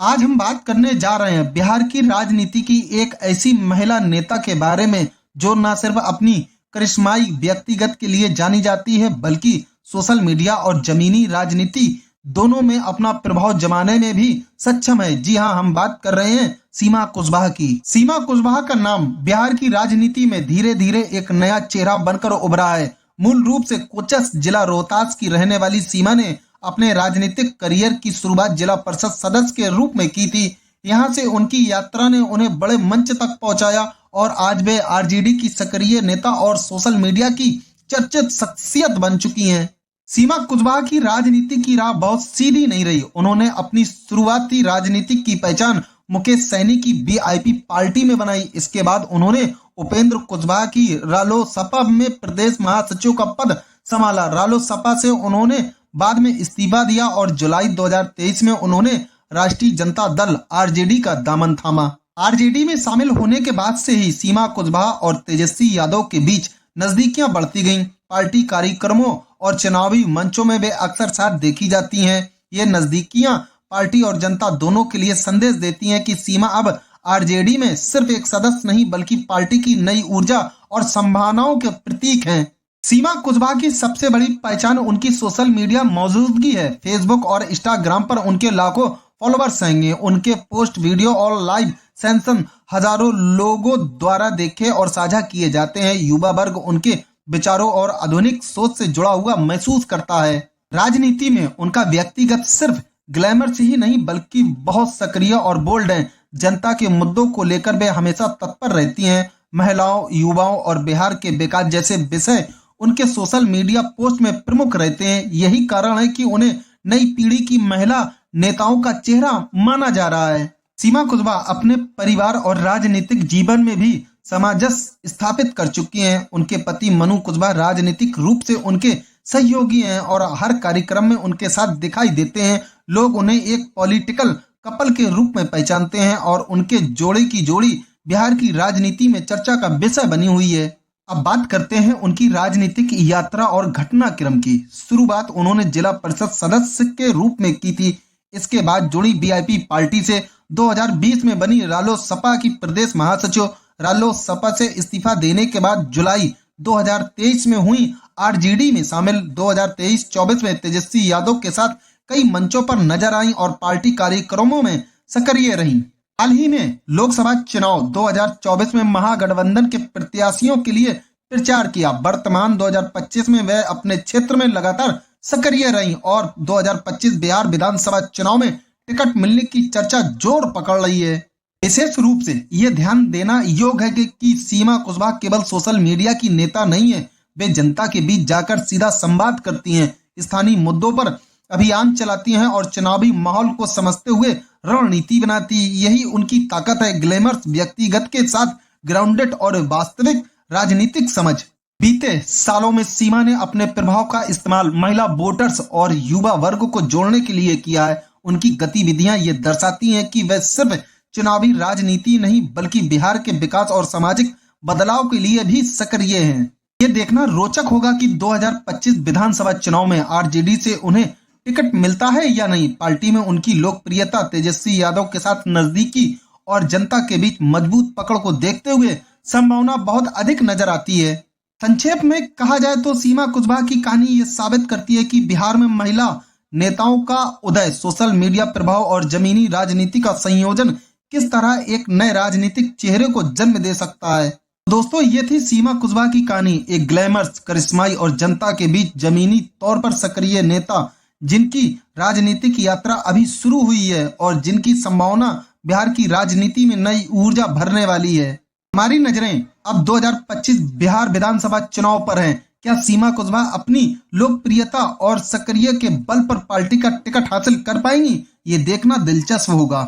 आज हम बात करने जा रहे हैं बिहार की राजनीति की एक ऐसी महिला नेता के बारे में जो न सिर्फ अपनी करिश्माई व्यक्तिगत के लिए जानी जाती है बल्कि सोशल मीडिया और जमीनी राजनीति दोनों में अपना प्रभाव जमाने में भी सक्षम है। जी हाँ, हम बात कर रहे हैं सीमा कुशवाहा की। सीमा कुशवाहा का नाम बिहार की राजनीति में धीरे धीरे एक नया चेहरा बनकर उभरा है। मूल रूप से कोचस जिला रोहतास की रहने वाली सीमा ने अपने राजनीतिक करियर की शुरुआत जिला परिषद सदस्य के रूप में की थी। यहां से उनकी यात्रा ने उन्हें बड़े मंच तक पहुंचाया और आज वे आरजेडी की सक्रिय नेता और सोशल मीडिया की चर्चित शख्सियत बन चुकी हैं। सीमा कुशवाहा की राजनीति की राह बहुत सीधी नहीं रही। उन्होंने अपनी शुरुआती राजनीतिक की पहचान मुकेश सैनी की वीआईपी पार्टी में बनाई। इसके बाद उन्होंने उपेंद्र कुशवाहा की रालोसपा में प्रदेश महासचिव का पद संभाला। रालोसपा से उन्होंने बाद में इस्तीफा दिया और जुलाई 2023 में उन्होंने राष्ट्रीय जनता दल आरजेडी का दामन थामा। आरजेडी में शामिल होने के बाद से ही सीमा कुशवाहा और तेजस्वी यादव के बीच नजदीकियां बढ़ती गईं। पार्टी कार्यक्रमों और चुनावी मंचों में वे अक्सर साथ देखी जाती हैं। ये नजदीकियां पार्टी और जनता दोनों के लिए संदेश देती हैं कि सीमा अब आरजेडी में सिर्फ एक सदस्य नहीं बल्कि पार्टी की नई ऊर्जा और संभावनाओं के प्रतीक हैं। सीमा कुशवाहा की सबसे बड़ी पहचान उनकी सोशल मीडिया मौजूदगी है। फेसबुक और इंस्टाग्राम पर उनके लाखों फॉलोअर्स हैं। उनके पोस्ट, वीडियो और लाइव सेशन हजारों लोगों द्वारा देखे और साझा किए जाते हैं। युवा वर्ग उनके विचारों और आधुनिक सोच से जुड़ा हुआ महसूस करता है। राजनीति में उनका व्यक्तिगत सिर्फ ग्लैमर से ही नहीं बल्कि बहुत सक्रिय और बोल्ड है। जनता के मुद्दों को लेकर वे हमेशा तत्पर रहती हैं। महिलाओं, युवाओं और बिहार के विकास जैसे विषय उनके सोशल मीडिया पोस्ट में प्रमुख रहते हैं। यही कारण है कि उन्हें नई पीढ़ी की महिला नेताओं का चेहरा माना जा रहा है। सीमा कुशवाहा अपने परिवार और राजनीतिक जीवन में भी सामंजस्य स्थापित कर चुकी हैं। उनके पति मनु कुशवाहा राजनीतिक रूप से उनके सहयोगी हैं और हर कार्यक्रम में उनके साथ दिखाई देते हैं। लोग उन्हें एक पॉलिटिकल कपल के रूप में पहचानते हैं और उनके जोड़े की जोड़ी बिहार की राजनीति में चर्चा का विषय बनी हुई है। अब बात करते हैं उनकी राजनीतिक यात्रा और घटनाक्रम की। शुरुआत उन्होंने जिला परिषद सदस्य के रूप में की थी। इसके बाद जुड़ी वीआईपी पार्टी से 2020 में बनी रालोसपा की प्रदेश महासचिव। रालोसपा से इस्तीफा देने के बाद जुलाई 2023 में हुई आरजेडी में शामिल। 2023-24 में तेजस्वी यादव के साथ कई मंचों पर नजर आई और पार्टी कार्यक्रमों में सक्रिय रहीं। हाल ही में लोकसभा चुनाव 2024 में महागठबंधन के प्रत्याशियों के लिए प्रचार किया। वर्तमान 2025 में वह अपने क्षेत्र में लगातार सक्रिय रहीं और 2025 बिहार विधानसभा चुनाव में टिकट मिलने की चर्चा जोर पकड़ रही है। विशेष रूप से यह ध्यान देना योग्य है कि सीमा कुशवाहा केवल सोशल मीडिया की नेता नहीं है। वे जनता के बीच जाकर सीधा संवाद करती हैं, स्थानीय मुद्दों पर अभियान चलाती हैं और चुनावी माहौल को समझते हुए रणनीति बनाती। यही उनकी ताकत है, ग्लैमर्स व्यक्तिगत के साथ ग्राउंडेड और वास्तविक राजनीतिक समझ। बीते सालों में सीमा ने अपने प्रभाव का इस्तेमाल महिला वोटर्स और युवा वर्ग को जोड़ने के लिए किया है। उनकी गतिविधियां ये दर्शाती हैं कि वह सिर्फ चुनावी राजनीति नहीं बल्कि बिहार के विकास और सामाजिक बदलाव के लिए भी सक्रिय हैं। ये देखना रोचक होगा कि 2025 विधानसभा चुनाव में आरजेडी से उन्हें टिकट मिलता है या नहीं। पार्टी में उनकी लोकप्रियता, तेजस्वी यादव के साथ नजदीकी और जनता के बीच मजबूत पकड़ को देखते हुए संभावना बहुत अधिक नजर आती है। संक्षेप में कहा जाए तो सीमा कुशवाहा की कहानी ये साबित करती है कि बिहार में महिला नेताओं का उदय, सोशल मीडिया प्रभाव और जमीनी राजनीति का संयोजन किस तरह एक नए राजनीतिक चेहरे को जन्म दे सकता है। दोस्तों, ये थी सीमा कुशवाहा की कहानी, एक ग्लैमर्स, करिश्माई और जनता के बीच जमीनी तौर पर सक्रिय नेता जिनकी राजनीतिक यात्रा अभी शुरू हुई है और जिनकी संभावना बिहार की राजनीति में नई ऊर्जा भरने वाली है। हमारी नजरें अब 2025 बिहार विधानसभा चुनाव पर हैं। क्या सीमा कुशवाहा अपनी लोकप्रियता और सक्रिय के बल पर पार्टी का टिकट हासिल कर पाएंगी? ये देखना दिलचस्प होगा।